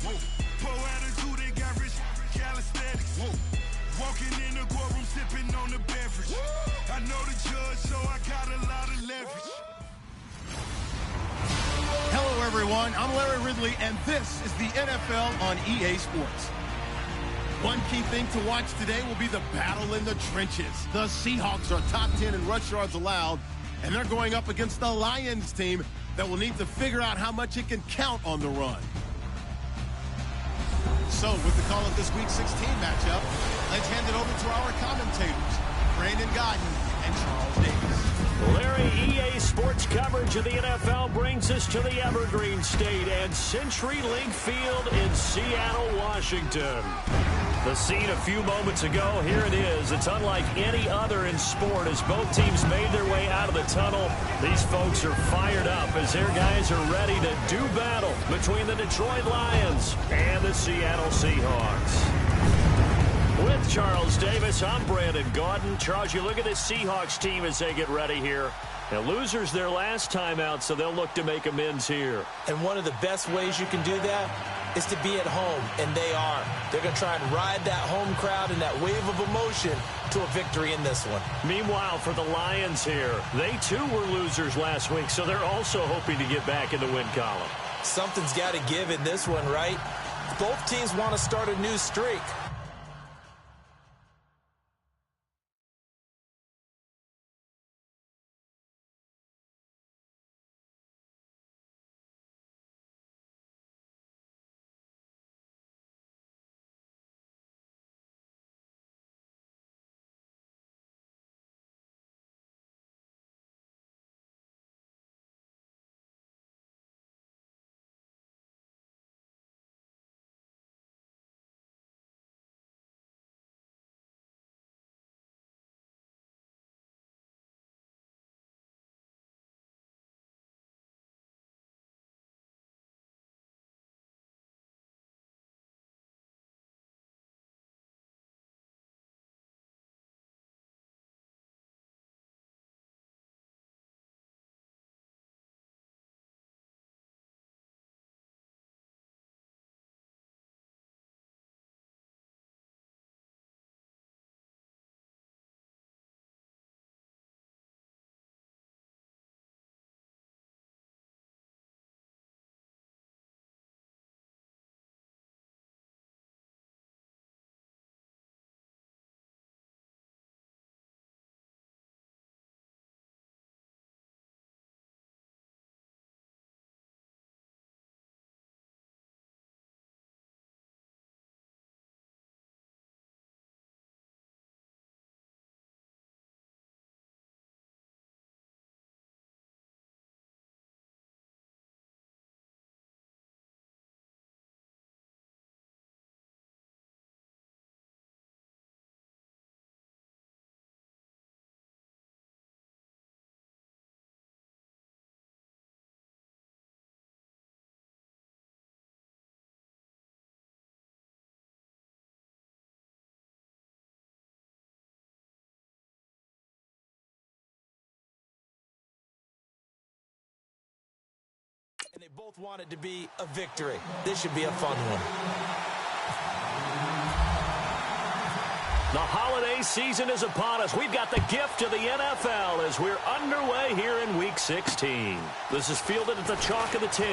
Poor attitude, they got rich calisthenics. Walking in the courtroom, sipping on the beverage. I know the judge, so I got a lot of leverage. Hello, everyone. I'm Larry Ridley, and this is the NFL on EA Sports. One key thing to watch today will be the battle in the trenches. The Seahawks are top 10 in rush yards allowed, and they're going up against the Lions team that will need to figure out how much it can count on the run. So, with the call of this Week 16 matchup, let's hand it over to our commentators, Brandon Godden and Charles Davis. Larry, EA Sports coverage of the NFL brings us to the Evergreen State and CenturyLink Field in Seattle, Washington. The scene a few moments ago, here it is. It's unlike any other in sport as both teams made their way out of the tunnel. These folks are fired up as their guys are ready to do battle between the Detroit Lions and the Seattle Seahawks. With Charles Davis, I'm Brandon Gaudin. Charles, you look at this Seahawks team as they get ready here. Now, losers their last time out, so they'll look to make amends here. And one of the best ways you can do that is to be at home, and they are. They're going to try and ride that home crowd and that wave of emotion to a victory in this one. Meanwhile, for the Lions here, they too were losers last week, so they're also hoping to get back in the win column. Something's got to give in this one, right? Both teams want to start a new streak. And they both want it to be a victory. This should be a fun one. The holiday season is upon us. We've got the gift of the NFL as we're underway here in Week 16. This is fielded at the chalk of the 10.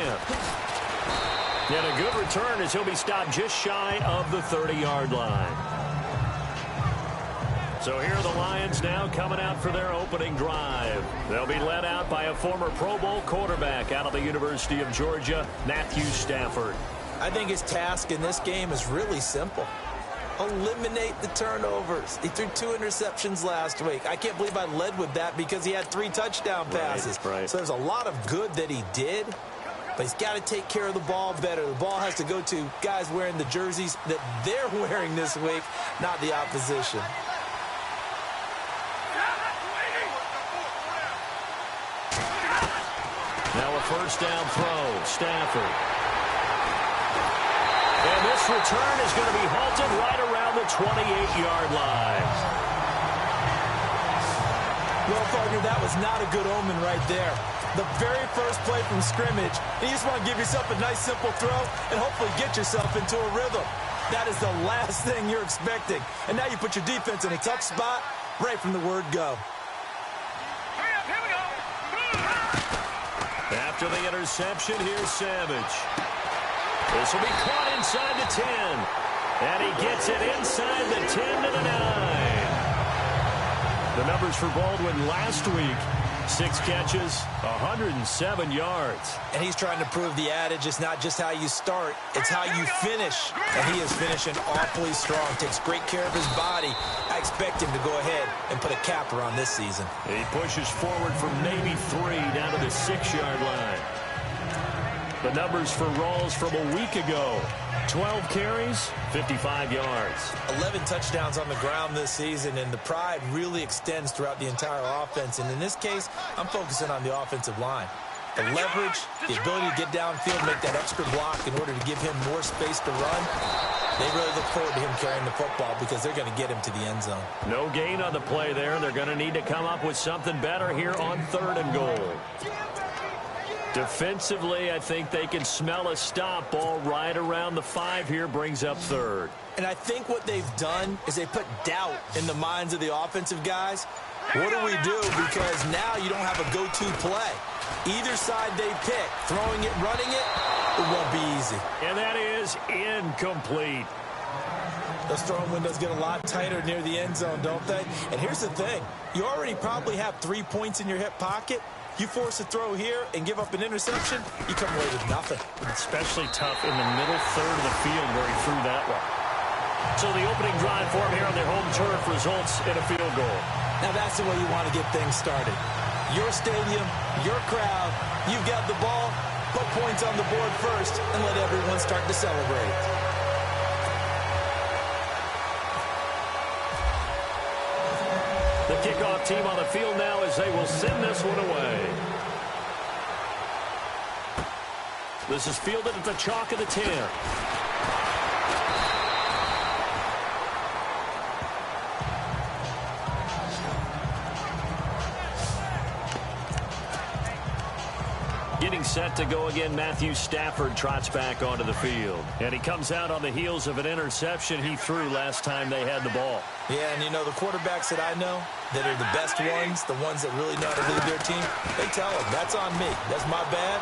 And a good return as he'll be stopped just shy of the 30-yard line. So here are the Lions now coming out for their opening drive. They'll be led out by a former Pro Bowl quarterback out of the University of Georgia, Matthew Stafford. I think his task in this game is really simple. Eliminate the turnovers. He threw 2 interceptions last week. I can't believe I led with that because he had 3 touchdown passes. Right. So there's a lot of good that he did, but he's got to take care of the ball better. The ball has to go to guys wearing the jerseys that they're wearing this week, not the opposition. Now a first down throw, Stafford. And this return is going to be halted right around the 28-yard line. Well, partner, that was not a good omen right there. The very first play from scrimmage, you just want to give yourself a nice, simple throw and hopefully get yourself into a rhythm. That is the last thing you're expecting. And now you put your defense in a tough spot right from the word go. Here we go. After the interception, here's Savage. This will be caught inside the 10. And he gets it inside the 10 to the 9. The numbers for Baldwin last week: 6 catches, 107 yards. And he's trying to prove the adage, it's not just how you start, it's how you finish. And he is finishing awfully strong, takes great care of his body. I expect him to go ahead and put a capper on this season. He pushes forward from maybe 3 down to the 6-yard line. The numbers for Rawls from a week ago: 12 carries, 55 yards. 11 touchdowns on the ground this season, and the pride really extends throughout the entire offense. And in this case, I'm focusing on the offensive line. The leverage, the ability to get downfield, make that extra block in order to give him more space to run. They really look forward to him carrying the football because they're going to get him to the end zone. No gain on the play there. They're going to need to come up with something better here on 3rd and goal. Defensively, I think they can smell a stop. Ball right around the 5 here, brings up 3rd. And I think what they've done is they put doubt in the minds of the offensive guys. What do we do? Because now you don't have a go-to play. Either side they pick, throwing it, running it, it won't be easy. And that is incomplete. Those throwing windows get a lot tighter near the end zone, don't they? And here's the thing. You already probably have 3 points in your hip pocket. You force a throw here and give up an interception, you come away with nothing. Especially tough in the middle third of the field where he threw that one. So the opening drive for him here on their home turf results in a field goal. Now that's the way you want to get things started. Your stadium, your crowd, you've got the ball, put points on the board first, and let everyone start to celebrate. The kickoff team on the field now as they will send this one away. This is fielded at the chalk of the 10. Getting set to go again, Matthew Stafford trots back onto the field. And he comes out on the heels of an interception he threw last time they had the ball. Yeah, and you know, the quarterbacks that I know that are the best ones, the ones that really know how to lead their team, they tell them, that's on me. That's my bad.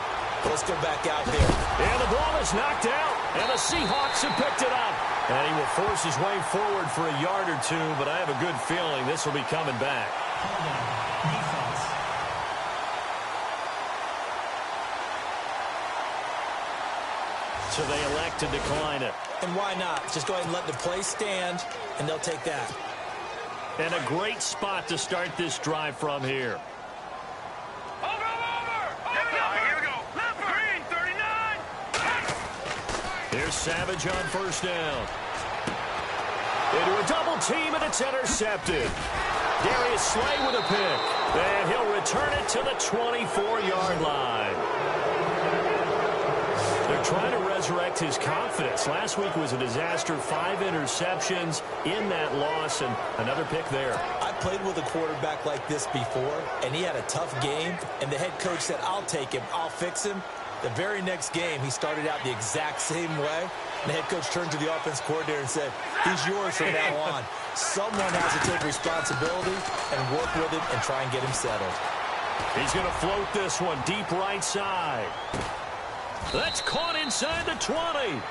Let's go back out there. And the ball is knocked out, and the Seahawks have picked it up. And he will force his way forward for a yard or two, but I have a good feeling this will be coming back. So they elect to decline it. And why not? Just go ahead and let the play stand, and they'll take that. And a great spot to start this drive from here. Over! Here we go. Left green, 39. Here's Savage on first down. Into a double team, and it's intercepted. Darius Slay with a pick. And he'll return it to the 24-yard line. They're trying to resurrect his confidence. Last week was a disaster. 5 interceptions in that loss, and another pick there. I played with a quarterback like this before, and he had a tough game, and the head coach said, I'll take him, I'll fix him. The very next game, he started out the exact same way. And the head coach turned to the offense coordinator and said, he's yours from now on. Someone has to take responsibility and work with him and try and get him settled. He's going to float this one deep right side. That's caught inside the 20.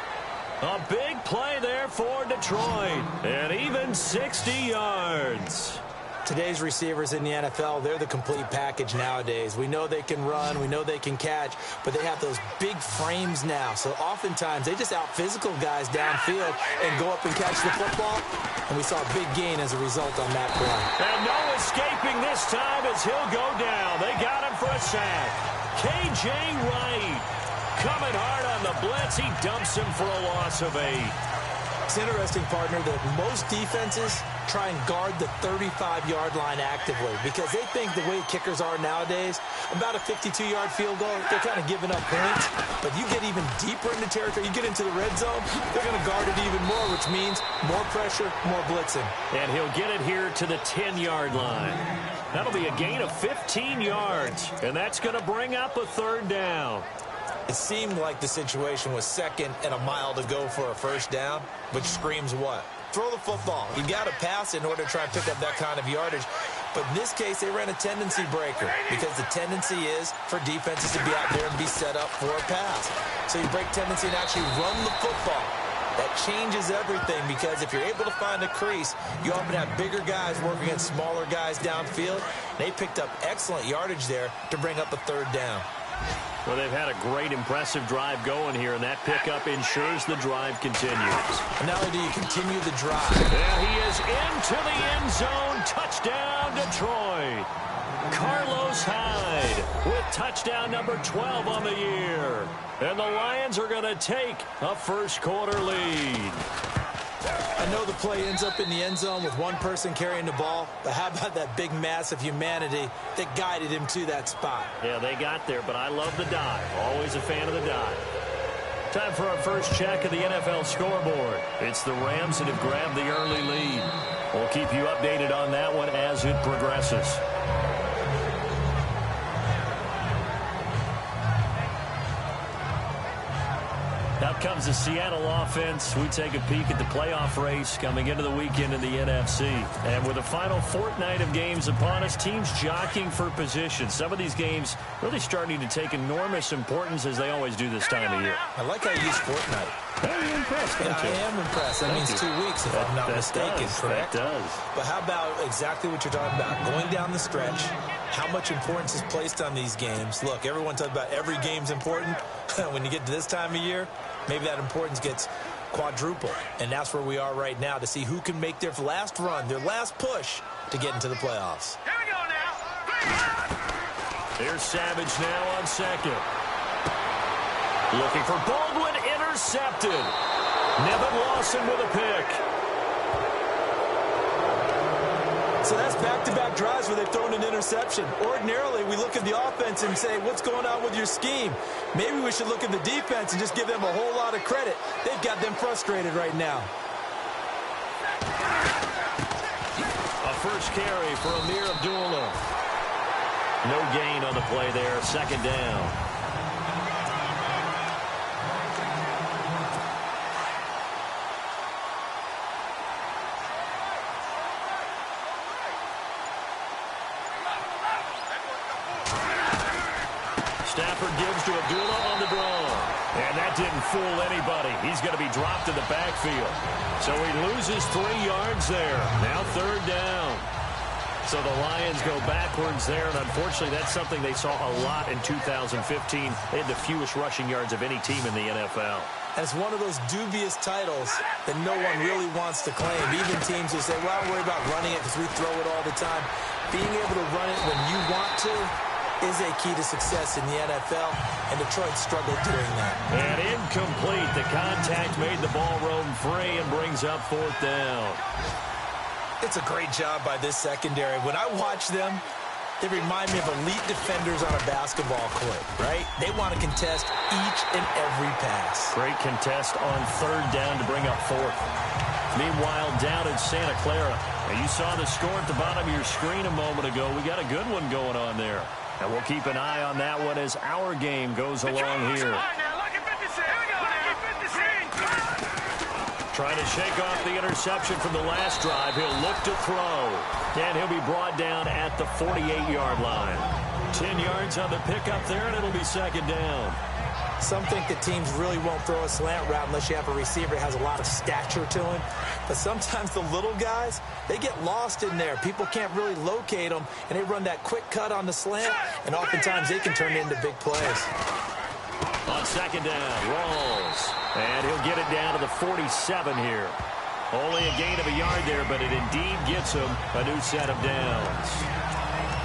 A big play there for Detroit. And even 60 yards. Today's receivers in the NFL, they're the complete package nowadays. We know they can run, we know they can catch, but they have those big frames now. So oftentimes they just out-physical guys downfield and go up and catch the football. And we saw a big gain as a result on that play. And no escaping this time as he'll go down. They got him for a sack. K.J. Wright coming hard on the blitz. He dumps him for a loss of 8. It's interesting, partner, that most defenses try and guard the 35-yard line actively because they think the way kickers are nowadays, about a 52-yard field goal, they're kind of giving up points. But you get even deeper into territory, you get into the red zone, they're going to guard it even more, which means more pressure, more blitzing. And he'll get it here to the 10-yard line. That'll be a gain of 15 yards, and that's going to bring up a third down. It seemed like the situation was 2nd and a mile to go for a first down, which screams what? Throw the football. You got to pass in order to try and pick up that kind of yardage. But in this case, they ran a tendency breaker because the tendency is for defenses to be out there and be set up for a pass. So you break tendency and actually run the football. That changes everything because if you're able to find a crease, you often have bigger guys working against smaller guys downfield. They picked up excellent yardage there to bring up a third down. Well, they've had a great, impressive drive going here, and that pickup ensures the drive continues. And not only do you continue the drive. Yeah, he is into the end zone. Touchdown, Detroit. Carlos Hyde with touchdown number 12 on the year. And the Lions are going to take a first-quarter lead. I know the play ends up in the end zone with one person carrying the ball, but how about that big mass of humanity that guided him to that spot? Yeah, they got there, but I love the dive. Always a fan of the dive. Time for our first check of the NFL scoreboard. It's the Rams that have grabbed the early lead. We'll keep you updated on that one as it progresses. Out comes the Seattle offense. We take a peek at the playoff race coming into the weekend in the NFC. And with the final fortnight of games upon us, teams jockeying for position. Some of these games really starting to take enormous importance as they always do this time of year. I like how you use fortnight. Very impressed, yeah, I am impressed. That means 2 weeks, if I'm not mistaken, correct? That does. But how about exactly what you're talking about? Going down the stretch, how much importance is placed on these games. Look, everyone talks about every game's important. When you get to this time of year, maybe that importance gets quadrupled. And that's where we are right now to see who can make their last run, their last push to get into the playoffs. Here we go now. Here's Savage now on second. Looking for Baldwin, intercepted. Nevin Lawson with a pick. So that's back-to-back drives where they've thrown an interception. Ordinarily, we look at the offense and say, what's going on with your scheme? Maybe we should look at the defense and just give them a whole lot of credit. They've got them frustrated right now. A first carry for Amir Abdullah. No gain on the play there. Second down. Stafford gives to Abdullah on the draw. And that didn't fool anybody. He's going to be dropped in the backfield. So he loses 3 yards there. Now third down. So the Lions go backwards there, and unfortunately that's something they saw a lot in 2015. They had the fewest rushing yards of any team in the NFL. And it's one of those dubious titles that no one really wants to claim. Even teams who say, well, I don't worry about running it because we throw it all the time. Being able to run it when you want to is a key to success in the NFL, and Detroit struggled doing that. And incomplete. The contact made the ball roam free and brings up fourth down. It's a great job by this secondary. When I watch them, they remind me of elite defenders on a basketball court, right? They want to contest each and every pass. Great contest on third down to bring up fourth. Meanwhile, down in Santa Clara, and you saw the score at the bottom of your screen a moment ago. We got a good one going on there. And we'll keep an eye on that one as our game goes along here. Trying to shake off the interception from the last drive. He'll look to throw. And he'll be brought down at the 48-yard line. 10 yards on the pickup there, and it'll be second down. Some think that teams really won't throw a slant route unless you have a receiver that has a lot of stature to him. But sometimes the little guys, they get lost in there. People can't really locate them, and they run that quick cut on the slant, and oftentimes they can turn into big plays. On second down, Rawls. And he'll get it down to the 47 here. Only a gain of a yard there, but it indeed gets him a new set of downs.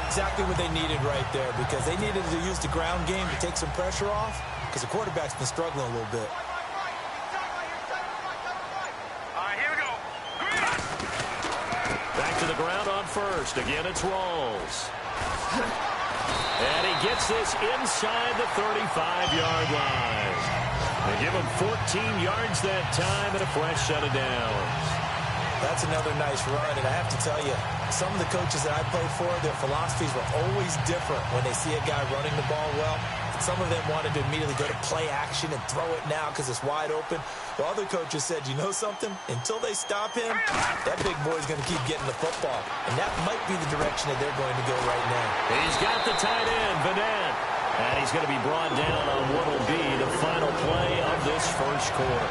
Exactly what they needed right there, because they needed to use the ground game to take some pressure off, because the quarterback's been struggling a little bit. All right, here we go. Back to the ground on first. Again, it's Rawls. And he gets this inside the 35-yard line. They give him 14 yards that time and a fresh set of downs. That's another nice run, and I have to tell you, some of the coaches that I played for, their philosophies were always different when they see a guy running the ball well. Some of them wanted to immediately go to play action and throw it now because it's wide open. While other coaches said, you know something? Until they stop him, that big boy's going to keep getting the football. And that might be the direction that they're going to go right now. He's got the tight end, Vanette. And he's going to be brought down on what will be the final play of this first quarter.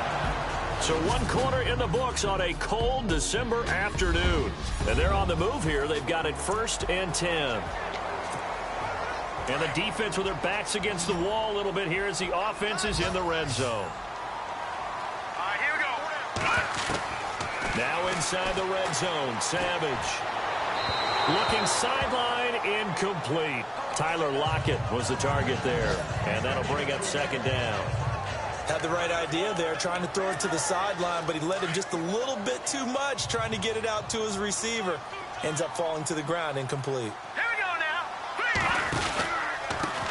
So 1 quarter in the books on a cold December afternoon. And they're on the move here. They've got it 1st and 10. And the defense with their backs against the wall a little bit here as the offense is in the red zone. Here we go. Now inside the red zone, Savage. Looking sideline, incomplete. Tyler Lockett was the target there. And that'll bring up 2nd down. Had the right idea there, trying to throw it to the sideline, but he led him just a little bit too much, trying to get it out to his receiver. Ends up falling to the ground, incomplete. Here we go now.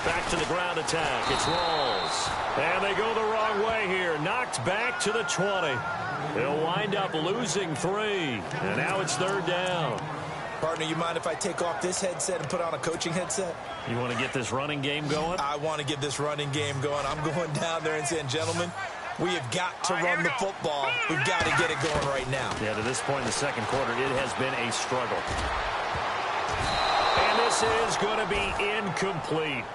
Back to the ground attack. It's Rawls. And they go the wrong way here. Knocked back to the 20. They'll wind up losing 3. And now it's 3rd down. Partner, you mind if I take off this headset and put on a coaching headset? You want to get this running game going? I want to get this running game going. I'm going down there and saying, gentlemen, we have got to run the football. We've got to get it going right now. Yeah, to this point in the second quarter, it has been a struggle. And this is going to be incomplete.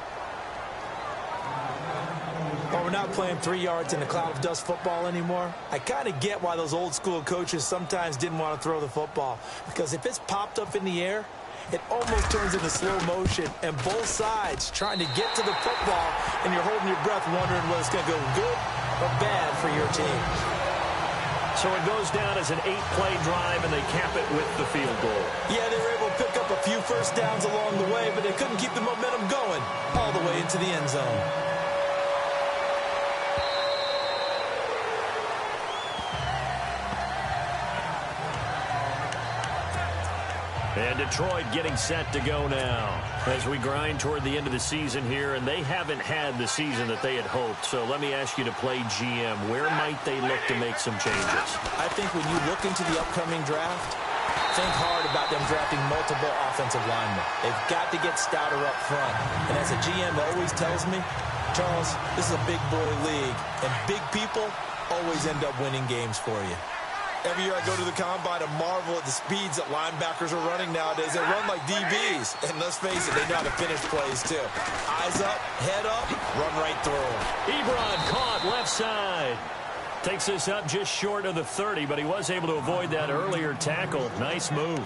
Well, we're not playing 3 yards in a cloud of dust football anymore. I kind of get why those old school coaches sometimes didn't want to throw the football. Because if it's popped up in the air, it almost turns into slow motion. And both sides trying to get to the football, and you're holding your breath wondering whether it's going to go good or bad for your team. So it goes down as an 8-play drive, and they cap it with the field goal. Yeah, they were able to pick up a few first downs along the way, but they couldn't keep the momentum going all the way into the end zone. And Detroit getting set to go now as we grind toward the end of the season here, and they haven't had the season that they had hoped. So let me ask you to play GM. Where might they look to make some changes? I think when you look into the upcoming draft, think hard about them drafting multiple offensive linemen. They've got to get stouter up front. And as a GM always tells me, Charles, this is a big boy league, and big people always end up winning games for you. Every year I go to the combine and marvel at the speeds that linebackers are running nowadays. They run like DBs. And let's face it, they know how to finish plays too. Eyes up, head up, run right through them. Ebron caught left side. Takes this up just short of the 30, but he was able to avoid that earlier tackle. Nice move.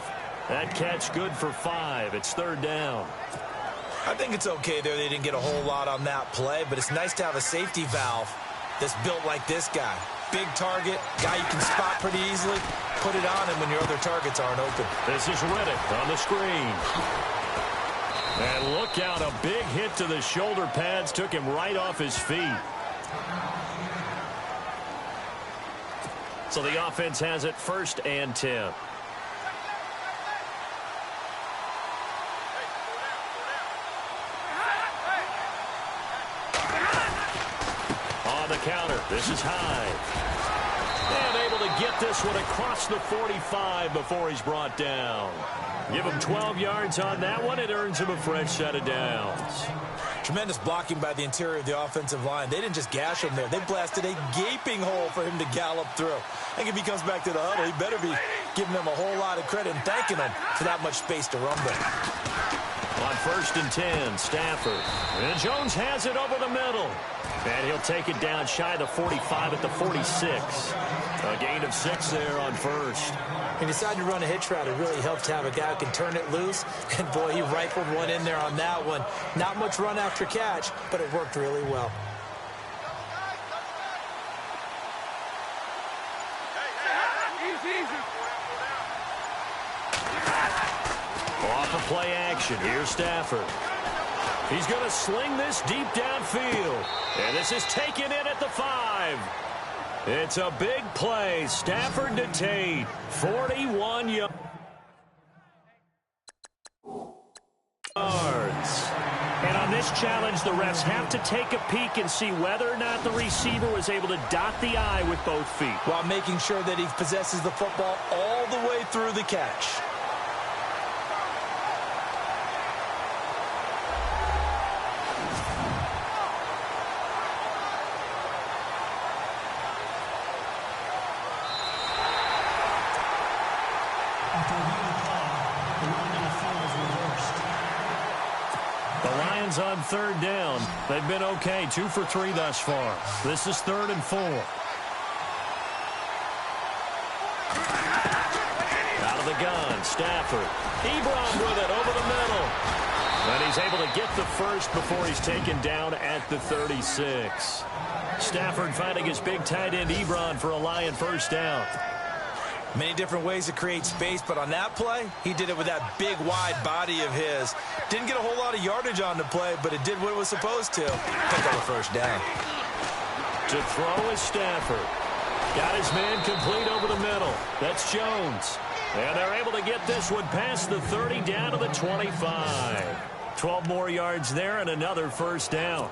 That catch good for 5. It's 3rd down. I think it's okay there. They didn't get a whole lot on that play, but it's nice to have a safety valve that's built like this guy. Big target, guy you can spot pretty easily. Put it on him when your other targets aren't open. This is Riddick on the screen. And look out, a big hit to the shoulder pads took him right off his feet. So the offense has it 1st and 10. On the counter, this is Hyde. And able to get this one across the 45 before he's brought down. Give him 12 yards on that one. It earns him a fresh set of downs. Tremendous blocking by the interior of the offensive line. They didn't just gash him there. They blasted a gaping hole for him to gallop through. I think if he comes back to the huddle, he better be giving them a whole lot of credit and thanking them for that much space to run with. On 1st and 10, Stafford. And Jones has it over the middle. And he'll take it down shy of the 45 at the 46. A gain of 6 there on 1st. He decided to run a hitch route. It really helped to have a guy who can turn it loose. And, boy, he rifled one in there on that one. Not much run after catch, but it worked really well. Off of play action. Here's Stafford. He's going to sling this deep downfield. And this is taken in at the 5. It's a big play. Stafford to Tate. 41 yards. And on this this challenge, the refs have to take a peek and see whether or not the receiver was able to dot the I with both feet, while making sure that he possesses the football all the way through the catch. On third down. They've been okay, 2 for 3 thus far. This is 3rd and 4. Out of the gun, Stafford. Ebron with it over the middle. And he's able to get the first before he's taken down at the 36. Stafford finding his big tight end Ebron for a Lion first down. Many different ways to create space, but on that play, he did it with that big, wide body of his. Didn't get a whole lot of yardage on the play, but it did what it was supposed to. Pick up a first down. To throw is Stafford. Got his man complete over the middle. That's Jones. And they're able to get this one past the 30 down to the 25. 12 more yards there and another first down.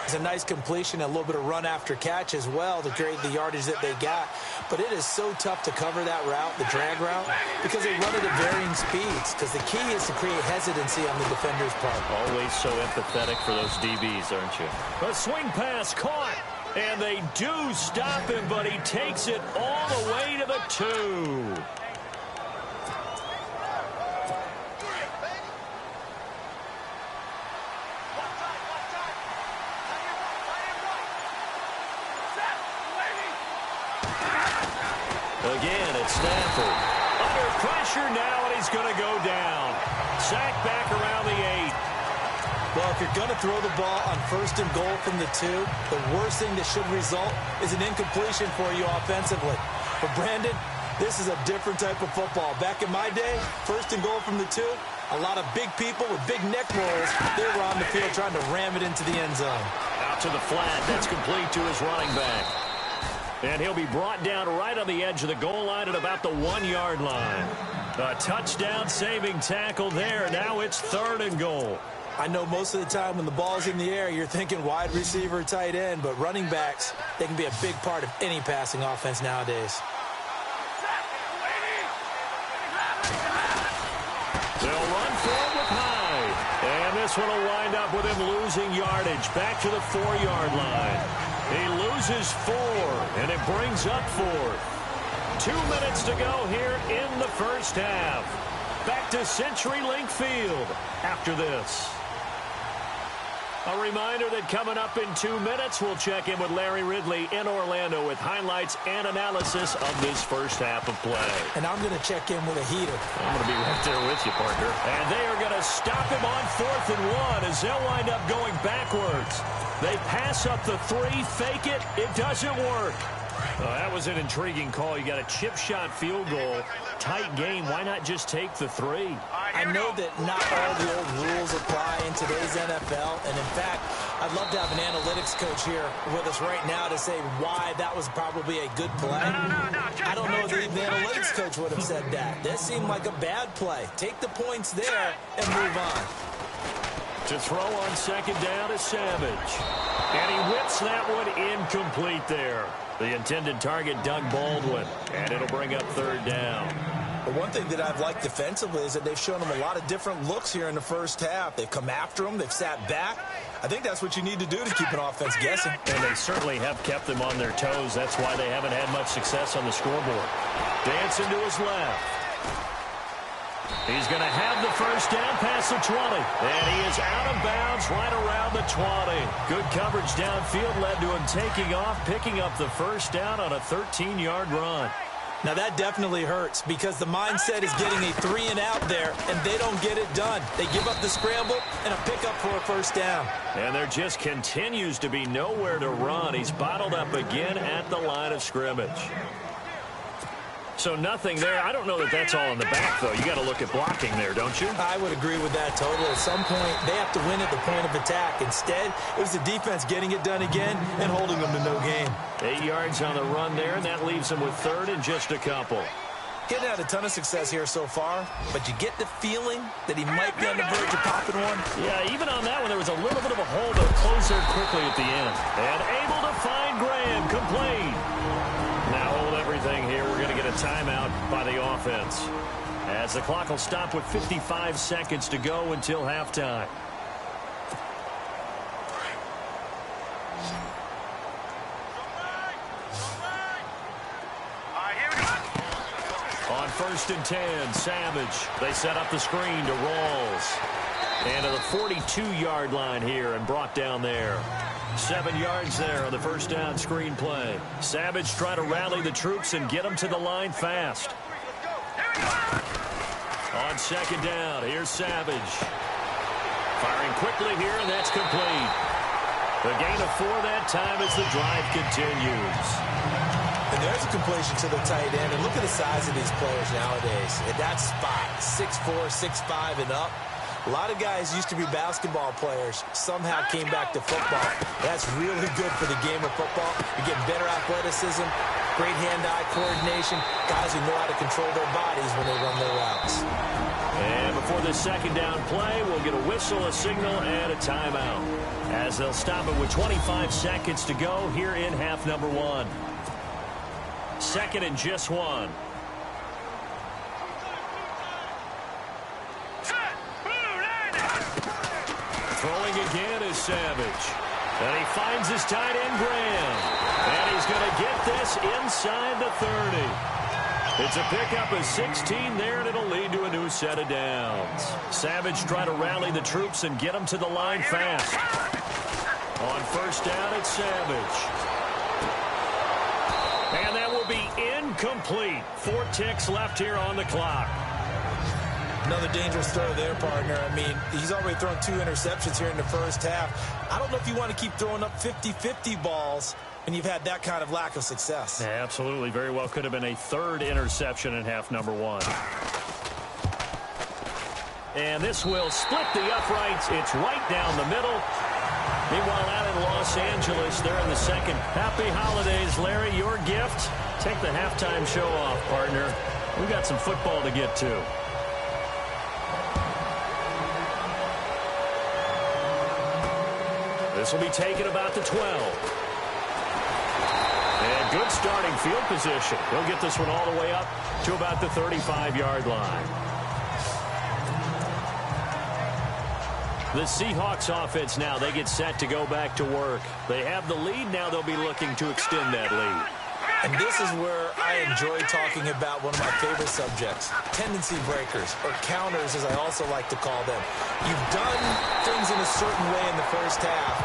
It's a nice completion, a little bit of run after catch as well to create the yardage that they got. But it is so tough to cover that route, the drag route, because they run it at varying speeds. Because the key is to create hesitancy on the defender's part. Always so empathetic for those DBs, aren't you? A swing pass caught, and they do stop him, but he takes it all the way to the 2. Again, it's Stafford. Under pressure now, and he's going to go down. Sack back around the 8. Well, if you're going to throw the ball on 1st and goal from the 2, the worst thing that should result is an incompletion for you offensively. But, Brandon, this is a different type of football. Back in my day, 1st and goal from the 2, a lot of big people with big neck rolls, they were on the field trying to ram it into the end zone. Out to the flat. That's complete to his running back. And he'll be brought down right on the edge of the goal line at about the 1-yard line. A touchdown-saving tackle there. Now it's 3rd and goal. I know most of the time when the ball's in the air, you're thinking wide receiver, tight end, but running backs, they can be a big part of any passing offense nowadays. They'll run for it with Hyde. And this one will wind up with him losing yardage back to the 4-yard line. He loses 4, and it brings up 4th. 2 minutes to go here in the first half. Back to CenturyLink Field after this. A reminder that coming up in 2 minutes, we'll check in with Larry Ridley in Orlando with highlights and analysis of this first half of play. And I'm going to check in with a heater. I'm going to be right there with you, partner. And they are going to stop him on 4th and 1 as they'll wind up going backwards. They pass up the 3, fake it. It doesn't work. That was an intriguing call. You got a chip shot field goal. Tight game. Why not just take the 3? I know that not all the old rules apply in today's NFL. And, in fact, I'd love to have an analytics coach here with us right now to say why that was probably a good play. I don't know that the analytics coach would have said that. That seemed like a bad play. Take the points there and move on. To throw on 2nd down is Savage. And he whips that one incomplete there. The intended target, Doug Baldwin. And it'll bring up 3rd down. But one thing that I've liked defensively is that they've shown them a lot of different looks here in the first half. They've come after them. They've sat back. I think that's what you need to do to keep an offense guessing. And they certainly have kept them on their toes. That's why they haven't had much success on the scoreboard. Dancing to his left. He's going to have the first down past the 20. And he is out of bounds right around the 20. Good coverage downfield led to him taking off, picking up the first down on a 13-yard run. Now, that definitely hurts because the mindset is getting a 3-and-out there, and they don't get it done. They give up the scramble and a pickup for a first down. And there just continues to be nowhere to run. He's bottled up again at the line of scrimmage. So nothing there. I don't know that that's all in the back, though. You got to look at blocking there, don't you? I would agree with that totally. At some point, they have to win at the point of attack. Instead, it was the defense getting it done again and holding them to no gain. 8 yards on the run there, and that leaves them with 3rd and just a couple. Getting had a ton of success here so far, but you get the feeling that he might be on the verge of popping one. Yeah, even on that one, there was a little bit of a hole, but closed there quickly at the end. And able to find Graham, complete. Now hold everything here. We're going to get a timeout by the offense, as the clock will stop with 55 seconds to go until halftime. On 1st and 10, Savage. They set up the screen to Rawls. And to the 42-yard line here and brought down there. 7 yards there on the first down screen play. Savage trying to rally the troops and get them to the line fast. On 2nd down, here's Savage. Firing quickly here, and that's complete. The gain of 4 that time as the drive continues. And there's a completion to the tight end. And look at the size of these players nowadays. At that spot, 6'4", 6'5", and up. A lot of guys used to be basketball players. Somehow came back to football. That's really good for the game of football. You're getting better athleticism, great hand-eye coordination, guys who know how to control their bodies when they run their routes. And before this 2nd down play, we'll get a whistle, a signal, and a timeout, as they'll stop it with 25 seconds to go here in half number 1. 2nd and just 1. Throwing again is Savage. And he finds his tight end, Graham. And he's going to get this inside the 30. It's a pickup of 16 there, and it'll lead to a new set of downs. Savage trying to rally the troops and get them to the line fast. On 1st down, it's Savage. And that will be incomplete. 4 ticks left here on the clock. Another dangerous throw there, partner. I mean, he's already thrown 2 interceptions here in the first half. I don't know if you want to keep throwing up 50-50 balls when you've had that kind of lack of success. Yeah, absolutely. Very well could have been a 3rd interception in half number 1. And this will split the uprights. It's right down the middle. Meanwhile, out in Los Angeles, they're in the 2nd. Happy holidays, Larry. Your gift? Take the halftime show off, partner. We've got some football to get to. This will be taken about the 12. And good starting field position. He'll get this one all the way up to about the 35-yard line. The Seahawks offense now, they get set to go back to work. They have the lead. Now they'll be looking to extend that lead. And this is where I enjoy talking about one of my favorite subjects, tendency breakers, or counters as I also like to call them. You've done things in a certain way in the first half,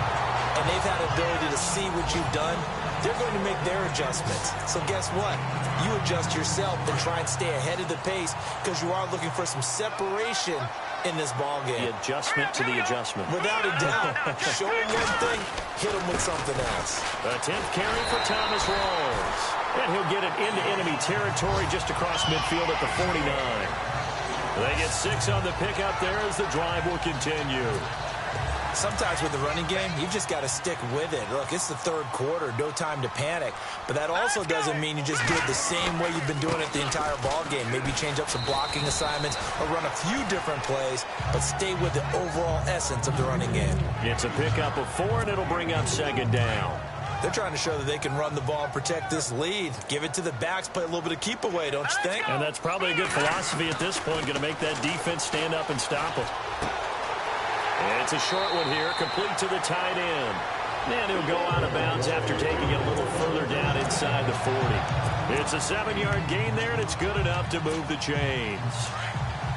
and they've had the ability to see what you've done. They're going to make their adjustments. So guess what? You adjust yourself and try and stay ahead of the pace because you are looking for some separation in this ball game. The adjustment to the adjustment. Without a doubt. Show him one thing, hit him with something else. A 10th carry for Thomas Rawls. And he'll get it into enemy territory just across midfield at the 49. They get 6 on the pickup there as the drive will continue. Sometimes with the running game, you've just got to stick with it. Look, it's the 3rd quarter, no time to panic. But that also doesn't mean you just do it the same way you've been doing it the entire ball game. Maybe change up some blocking assignments or run a few different plays, but stay with the overall essence of the running game. It's a pickup of 4, and it'll bring up 2nd down. They're trying to show that they can run the ball and protect this lead. Give it to the backs, play a little bit of keep away, don't you think? And that's probably a good philosophy at this point, going to make that defense stand up and stop them. And it's a short one here, complete to the tight end. And he'll go out of bounds after taking it a little further down inside the 40. It's a 7-yard gain there, and it's good enough to move the chains.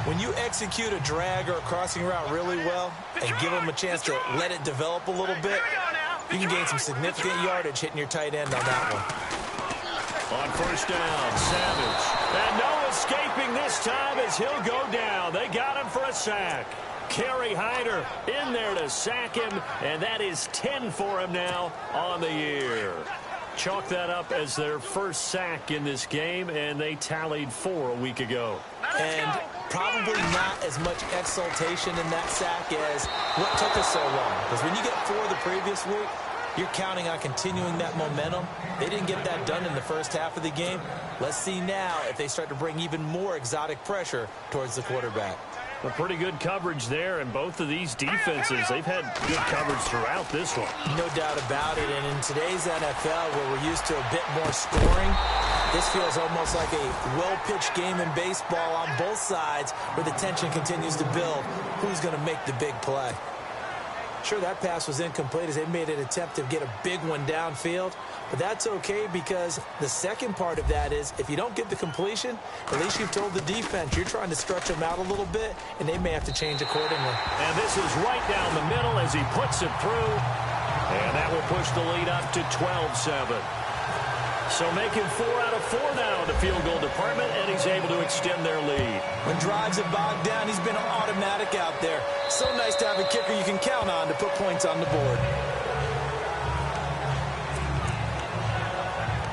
When you execute a drag or a crossing route really well and give them a chance to let it develop a little bit, you can gain some significant yardage hitting your tight end on that one. On 1st down, Savage. And no escaping this time as he'll go down. They got him for a sack. Kerry Hyder in there to sack him, and that is 10 for him now on the year. Chalk that up as their first sack in this game, and they tallied 4 a week ago. And probably not as much exultation in that sack as what took us so long. Because when you get 4 the previous week, You're counting on continuing that momentum. They didn't get that done in the first half of the game. Let's see now if they start to bring even more exotic pressure towards the quarterback. A pretty good coverage there, and both of these defenses, they've had good coverage throughout this one. No doubt about it, and in today's NFL, where we're used to a bit more scoring, this feels almost like a well-pitched game in baseball on both sides where the tension continues to build. Who's going to make the big play? Sure, that pass was incomplete as they made an attempt to get a big one downfield, but that's okay because the second part of that is if you don't get the completion, at least you've told the defense you're trying to stretch them out a little bit, and they may have to change accordingly. And this is right down the middle as he puts it through, and that will push the lead up to 12-7. So making 4 out of 4 now in the field goal department, and he's able to extend their lead. When drives are bogged down, he's been automatic out there. So nice to have a kicker you can count on to put points on the board.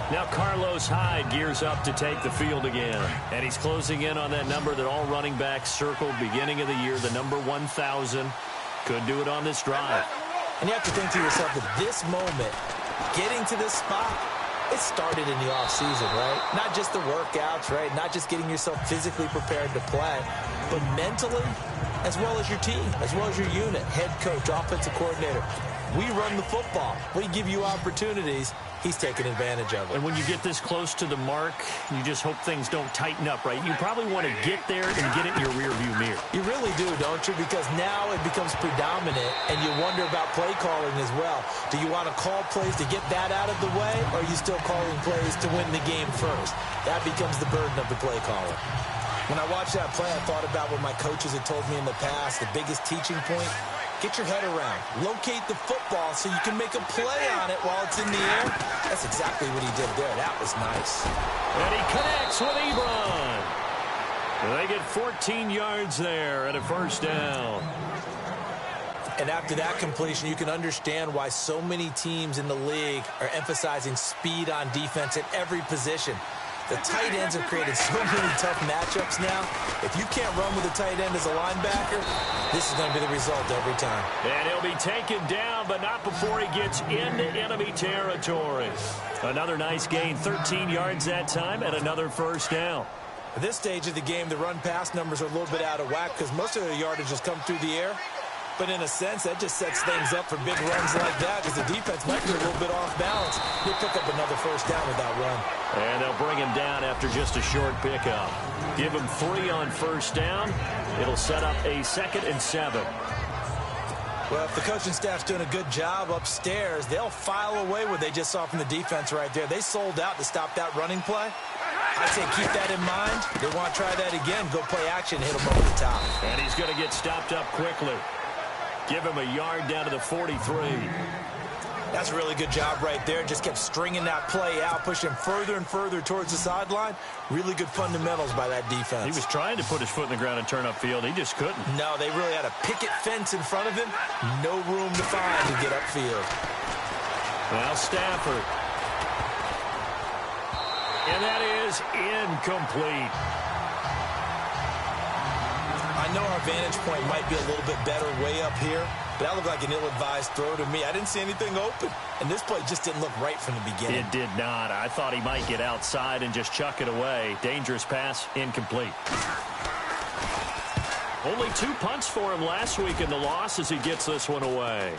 Now Carlos Hyde gears up to take the field again. And he's closing in on that number that all running backs circled beginning of the year, the number 1,000. Could do it on this drive. And you have to think to yourself that this moment, getting to this spot, it started in the offseason, right? Not just the workouts, right? Not just getting yourself physically prepared to play, but mentally, as well as your team, as well as your unit, head coach, offensive coordinator. We run the football. We give you opportunities. He's taking advantage of it. And when you get this close to the mark, you just hope things don't tighten up, right? You probably want to get there and get it in your rearview mirror. You really do, don't you? Because now it becomes predominant, and you wonder about play calling as well. Do you want to call plays to get that out of the way, or are you still calling plays to win the game first? That becomes the burden of the play caller. When I watched that play, I thought about what my coaches had told me in the past. The biggest teaching point, get your head around. Locate the football so you can make a play on it while it's in the air. That's exactly what he did there. That was nice. And he connects with Ebron. And they get 14 yards there at a first down. And after that completion, you can understand why so many teams in the league are emphasizing speed on defense at every position. The tight ends have created so many tough matchups now. If you can't run with a tight end as a linebacker, this is going to be the result every time. And he'll be taken down, but not before he gets into enemy territory. Another nice gain, 13 yards that time, and another first down. At this stage of the game, the run-pass numbers are a little bit out of whack because most of the yardage has come through the air. But in a sense, that just sets things up for big runs like that because the defense might be a little bit off balance. He'll pick up another first down with that run. And they'll bring him down after just a short pickup. Give him 3 on first down. It'll set up a 2nd and 7. Well, if the coaching staff's doing a good job upstairs, they'll file away what they just saw from the defense right there. They sold out to stop that running play. I'd say keep that in mind. They want to try that again. Go play action, hit them over the top. And he's going to get stopped up quickly. Give him a yard down to the 43. That's a really good job right there. Just kept stringing that play out, pushing further and further towards the sideline. Really good fundamentals by that defense. He was trying to put his foot in the ground and turn upfield. He just couldn't. No, they really had a picket fence in front of him. No room to find to get upfield. Now Stafford. And that is incomplete. I know our vantage point might be a little bit better way up here, but that looked like an ill-advised throw to me. I didn't see anything open, and this play just didn't look right from the beginning. It did not. I thought he might get outside and just chuck it away. Dangerous pass, incomplete. Only 2 punts for him last week in the loss as he gets this one away.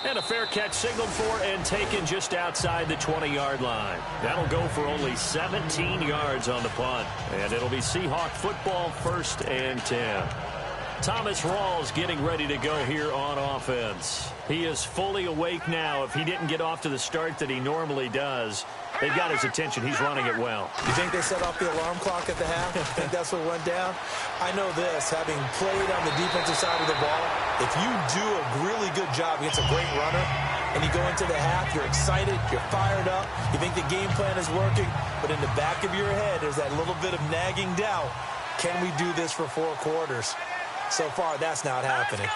And a fair catch signaled for and taken just outside the 20-yard line. That'll go for only 17 yards on the punt. And it'll be Seahawk football, 1st and 10. Thomas Rawls getting ready to go here on offense. He is fully awake now. If he didn't get off to the start that he normally does, they've got his attention. He's running it well. You think they set off the alarm clock at the half? You think that's what went down? I know this, having played on the defensive side of the ball, if you do a really good job against a great runner and you go into the half, you're excited, you're fired up, you think the game plan is working, but in the back of your head there's that little bit of nagging doubt. Can we do this for 4 quarters? So far, that's not happening.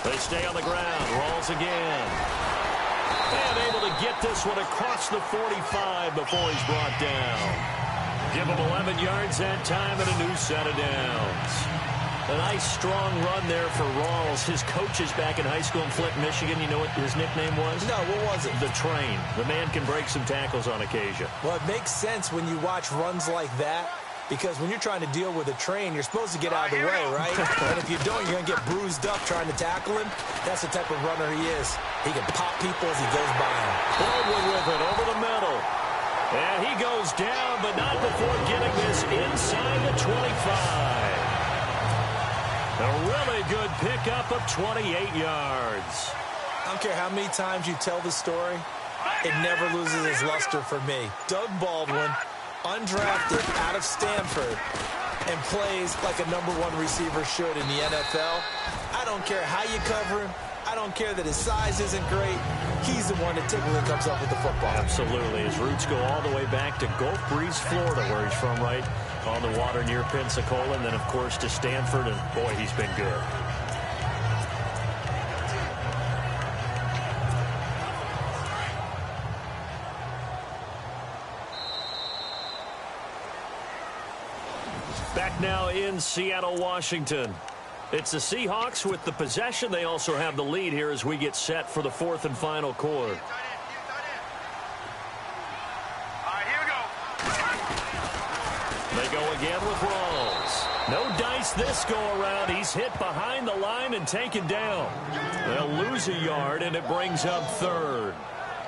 They stay on the ground. Rawls again. And able to get this one across the 45 before he's brought down. Give him 11 yards that time and a new set of downs. A nice, strong run there for Rawls. His coaches back in high school in Flint, Michigan, you know what his nickname was? No, what was it? The Train. The man can break some tackles on occasion. Well, it makes sense when you watch runs like that, because when you're trying to deal with a train, you're supposed to get out of the way, right? And if you don't, you're going to get bruised up trying to tackle him. That's the type of runner he is. He can pop people as he goes by him. Baldwin with it over the middle. And he goes down, but not before getting this inside the 25. A really good pickup of 28 yards. I don't care how many times you tell the story, it never loses its luster for me. Doug Baldwin, undrafted out of Stanford, and plays like a #1 receiver should in the NFL. I don't care how you cover him. I don't care that his size isn't great. He's the one that typically comes up with the football. Absolutely. His roots go all the way back to Gulf Breeze, Florida, where he's from, right on the water near Pensacola, and then, of course, to Stanford, and, boy, he's been good. Back now in Seattle, Washington. It's the Seahawks with the possession. They also have the lead here as we get set for the 4th and final quarter. They go again with Rawls. No dice this go around. He's hit behind the line and taken down. They'll lose a yard, and it brings up 3rd.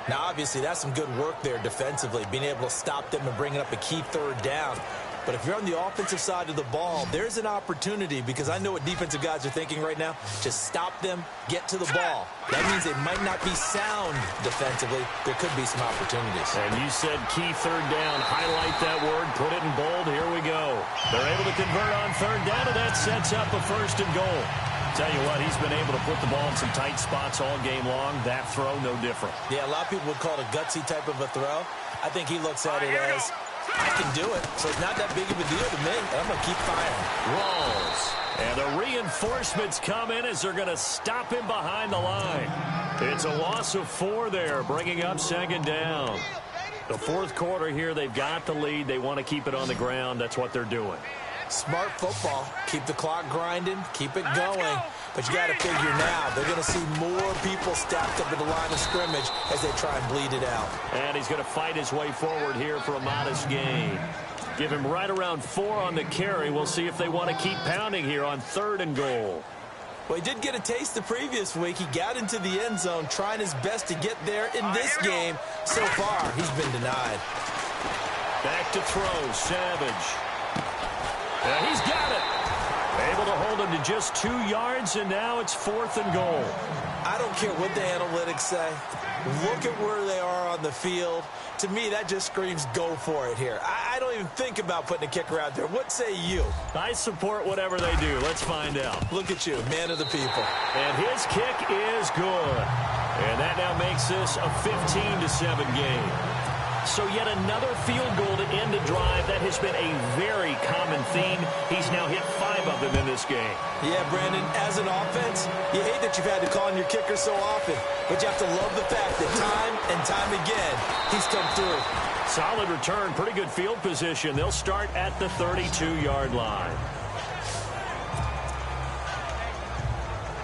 Now, obviously, that's some good work there defensively, being able to stop them and bringing up a key 3rd down. But if you're on the offensive side of the ball, there's an opportunity, because I know what defensive guys are thinking right now. Just stop them, get to the ball. That means they might not be sound defensively. There could be some opportunities. And you said key 3rd down. Highlight that word. Put it in bold. Here we go. They're able to convert on 3rd down, and that sets up a 1st and goal. Tell you what, he's been able to put the ball in some tight spots all game long. That throw, no different. Yeah, a lot of people would call it a gutsy type of a throw. I think he looks at it as, I can do it, so it's not that big of a deal to me, and I'm going to keep firing. Rawls. And the reinforcements come in as they're going to stop him behind the line. It's a loss of 4 there, bringing up 2nd down. The 4th quarter here, they've got the lead. They want to keep it on the ground. That's what they're doing. Smart football. Keep the clock grinding. Keep it going. But you got to figure now, they're going to see more people stacked up at the line of scrimmage as they try and bleed it out. And he's going to fight his way forward here for a modest gain. Give him right around 4 on the carry. We'll see if they want to keep pounding here on 3rd and goal. Well, he did get a taste the previous week. He got into the end zone, trying his best to get there in this game. So far, he's been denied. Back to throw, Savage. Yeah, he's got it. Able to hold him to just 2 yards, and now it's 4th and goal. I don't care what the analytics say. Look at where they are on the field. To me, that just screams go for it here. I don't even think about putting a kicker out there. What say you? I support whatever they do. Let's find out. Look at you, man of the people. And his kick is good. And that now makes this a 15-7 game. So yet another field goal to end a drive. That has been a very common theme. He's now hit 5 of them in this game. Yeah, Brandon, as an offense, you hate that you've had to call on your kicker so often. But you have to love the fact that time and time again, he's come through. Solid return, pretty good field position. They'll start at the 32-yard line.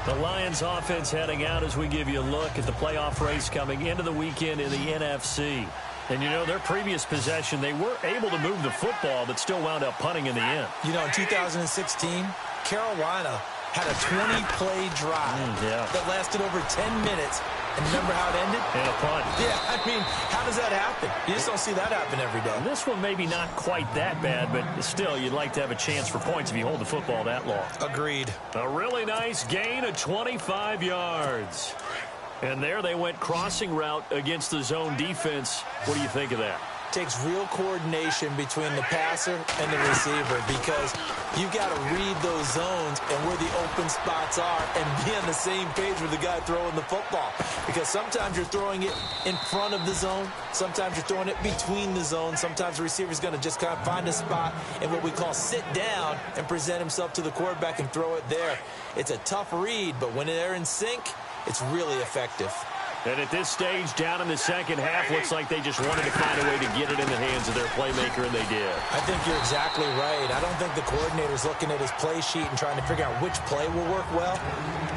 The Lions offense heading out as we give you a look at the playoff race coming into the weekend in the NFC. And, you know, their previous possession, they were able to move the football, but still wound up punting in the end. You know, in 2016, Carolina had a 20-play drive that lasted over 10 minutes. And remember how it ended? And a punt. Yeah, I mean, how does that happen? You just don't see that happen every day. This one maybe not quite that bad, but still, you'd like to have a chance for points if you hold the football that long. Agreed. A really nice gain of 25 yards. And there they went crossing route against the zone defense. What do you think of that? Takes real coordination between the passer and the receiver, because you've got to read those zones and where the open spots are and be on the same page with the guy throwing the football. Because sometimes you're throwing it in front of the zone. Sometimes you're throwing it between the zones. Sometimes the receiver's going to just kind of find a spot and what we call sit down and present himself to the quarterback and throw it there. It's a tough read, but when they're in sync, it's really effective. And at this stage, down in the second half, looks like they just wanted to find a way to get it in the hands of their playmaker, and they did. I think you're exactly right. I don't think the coordinator's looking at his play sheet and trying to figure out which play will work well.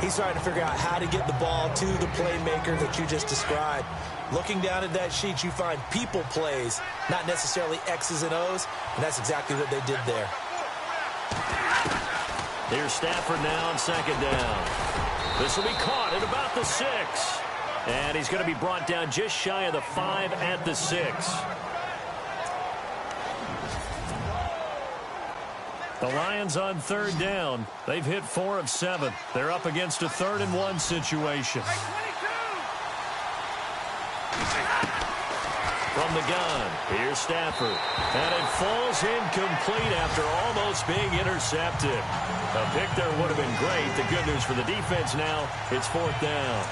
He's trying to figure out how to get the ball to the playmaker that you just described. Looking down at that sheet, you find people plays, not necessarily X's and O's, and that's exactly what they did there. Here's Stafford now on second down. This will be caught at about the 6. And he's going to be brought down just shy of the 5 at the 6. The Lions on third down. They've hit 4 of 7. They're up against a 3rd-and-1 situation. From the gun, here's Stafford. And it falls incomplete after almost being intercepted. A pick there would have been great. The good news for the defense now, it's 4th down.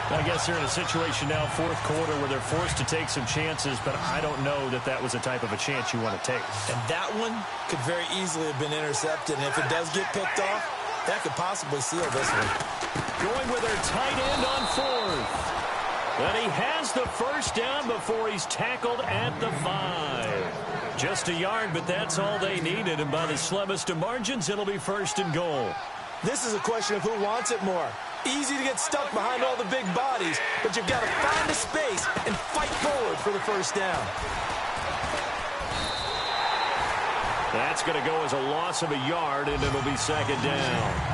I guess they're in a situation now, 4th quarter, where they're forced to take some chances, but I don't know that that was the type of a chance you want to take. And that one could very easily have been intercepted, and if it does get picked off, that could possibly seal this one. Going with their tight end on 4th. And he has the first down before he's tackled at the 5. Just a yard, but that's all they needed, and by the slimmest of margins, it'll be 1st and goal. This is a question of who wants it more. Easy to get stuck behind all the big bodies, but you've got to find a space and fight forward for the first down. That's going to go as a loss of a yard, and it'll be 2nd down.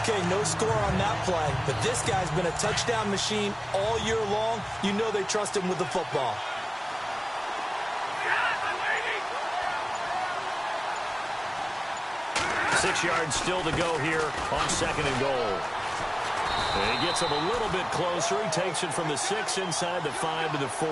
Okay, no score on that play, but this guy's been a touchdown machine all year long. You know they trust him with the football. Six yards still to go here on 2nd and goal. And he gets him a little bit closer. He takes it from the 6 inside the 5 to the 4.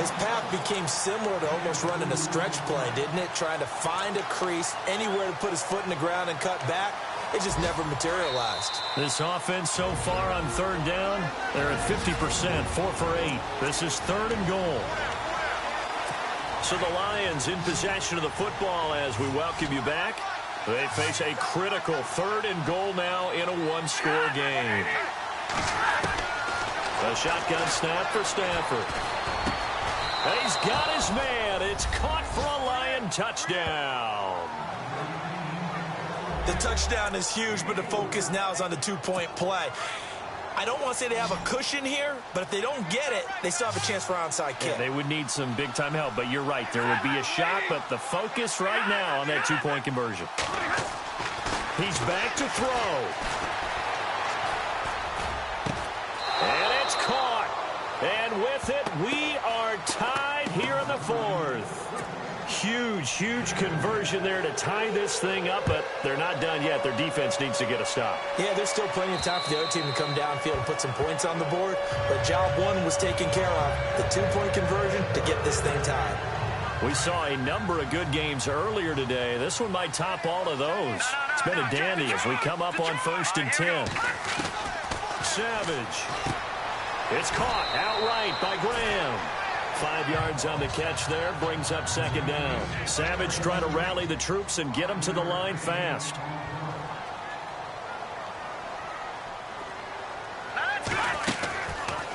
His path became similar to almost running a stretch play, didn't it? Trying to find a crease, anywhere to put his foot in the ground and cut back. It just never materialized. This offense so far on 3rd down, they're at 50%, 4 for 8. This is 3rd and goal. So the Lions in possession of the football as we welcome you back. They face a critical 3rd and goal now in a 1-score game. A shotgun snap for Stafford. And he's got his man. It's caught for a Lion touchdown. The touchdown is huge, but the focus now is on the 2-point play. I don't want to say they have a cushion here, but if they don't get it, they still have a chance for an onside kick. Yeah, they would need some big-time help, but you're right. There would be a shot, but the focus right now on that 2-point conversion. He's back to throw. And it's caught. And with it, we are tied here in the 4th. Huge conversion there to tie this thing up, but they're not done yet. Their defense needs to get a stop. Yeah, there's still plenty of time for the other team to come downfield and put some points on the board, but job 1 was taken care of. The 2-point conversion to get this thing tied. We saw a number of good games earlier today. This one might top all of those. It's been a dandy as we come up on 1st and 10. Savage. It's caught outright by Graham. 5 yards on the catch there, brings up 2nd down. Savage trying to rally the troops and get them to the line fast.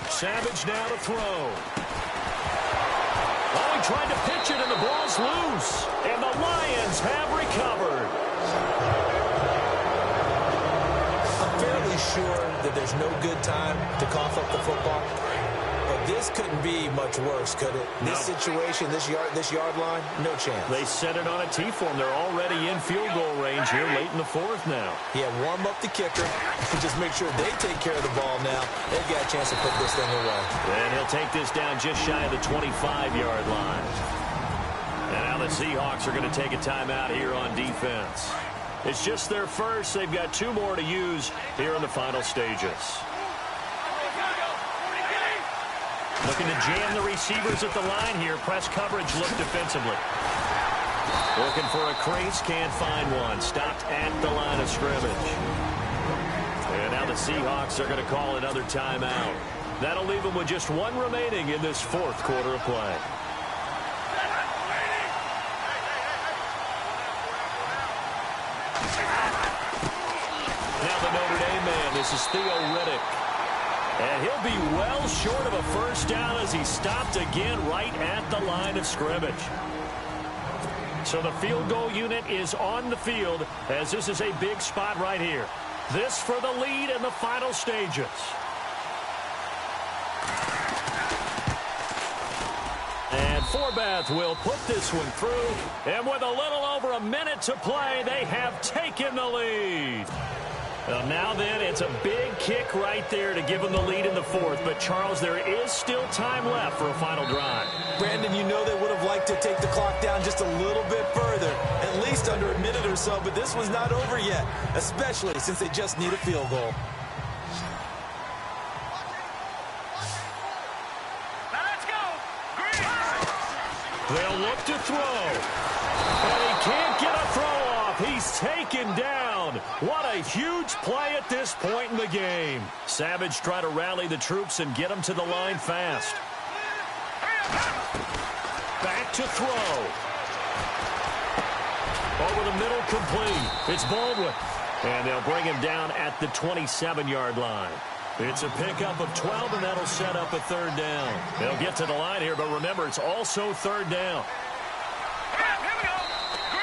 Savage now to throw. Oh, he tried to pitch it and the ball's loose. And the Lions have recovered. I'm fairly sure that there's no good time to cough up the football. But this couldn't be much worse, could it? No. This situation, this yard line, no chance. They set it on a T-form. They're already in field goal range here late in the 4th now. Yeah, warm up the kicker and just make sure they take care of the ball now. They've got a chance to put this thing away. And he'll take this down just shy of the 25-yard line. And now the Seahawks are going to take a timeout here on defense. It's just their first. They've got 2 more to use here in the final stages. Looking to jam the receivers at the line here. Press coverage look defensively. Looking for a crease, can't find one. Stopped at the line of scrimmage. And now the Seahawks are going to call another timeout. That'll leave them with just 1 remaining in this 4th quarter of play. Now the Notre Dame man is This is Theo Riddick. And he'll be well short of a first down as he stopped again right at the line of scrimmage. So the field goal unit is on the field as this is a big spot right here. This for the lead in the final stages. And Forbath will put this one through. And with a little over a minute to play, they have taken the lead. Well, now then, it's a big kick right there to give them the lead in the fourth. But, Charles, there is still time left for a final drive. Brandon, you know they would have liked to take the clock down just a little bit further, at least under a minute or so. But this was not over yet, especially since they just need a field goal. They'll look to throw. And he can't get a throw off. He's taken down. What a huge play at this point in the game. Savage try to rally the troops and get them to the line fast. Back to throw. Over the middle, complete. It's Baldwin. And they'll bring him down at the 27-yard line. It's a pickup of 12, and that'll set up a third down. They'll get to the line here, but remember, it's also third down.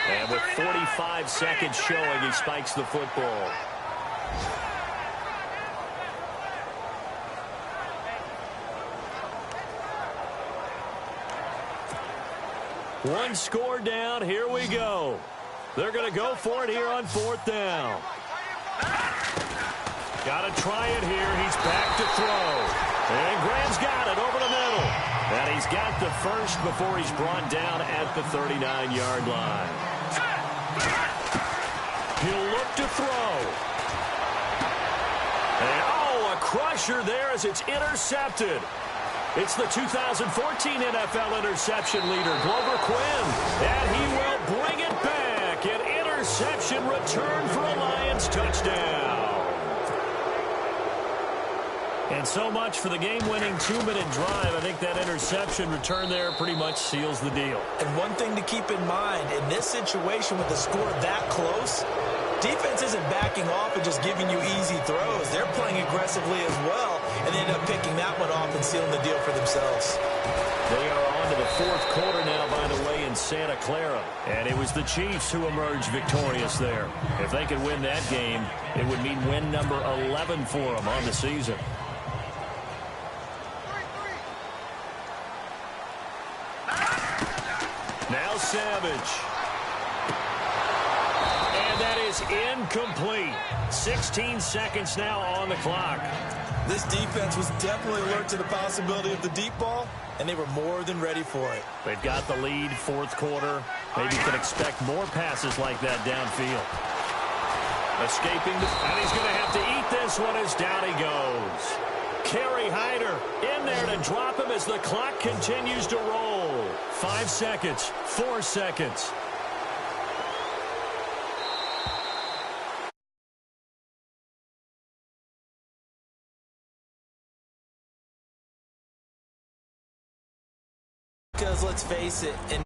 And with 45 seconds showing, he spikes the football. One score down. Here we go. They're going to go for it here on fourth down. Got to try it here. He's back to throw. And Graham's got it over the middle. And he's got the first before he's brought down at the 39-yard line. He'll look to throw. And, oh, a crusher there as it's intercepted. It's the 2014 NFL interception leader, Glover Quinn. And he will bring it back. An interception return for a Lions touchdown. And so much for the game-winning 2-minute drive. I think that interception return there pretty much seals the deal. And one thing to keep in mind, in this situation with the score that close, defense isn't backing off and just giving you easy throws. They're playing aggressively as well, and they end up picking that one off and sealing the deal for themselves. They are on to the fourth quarter now, by the way, in Santa Clara. And it was the Chiefs who emerged victorious there. If they could win that game, it would mean win number 11 for them on the season. Now Savage. And that is incomplete. 16 seconds now on the clock. This defense was definitely alert to the possibility of the deep ball, and they were more than ready for it. They've got the lead, fourth quarter. Maybe can expect more passes like that downfield. Escaping, and he's going to have to eat this one as down he goes. Kerry Hyder in there to drop him as the clock continues to roll. 5 seconds, 4 seconds. Because let's face it, in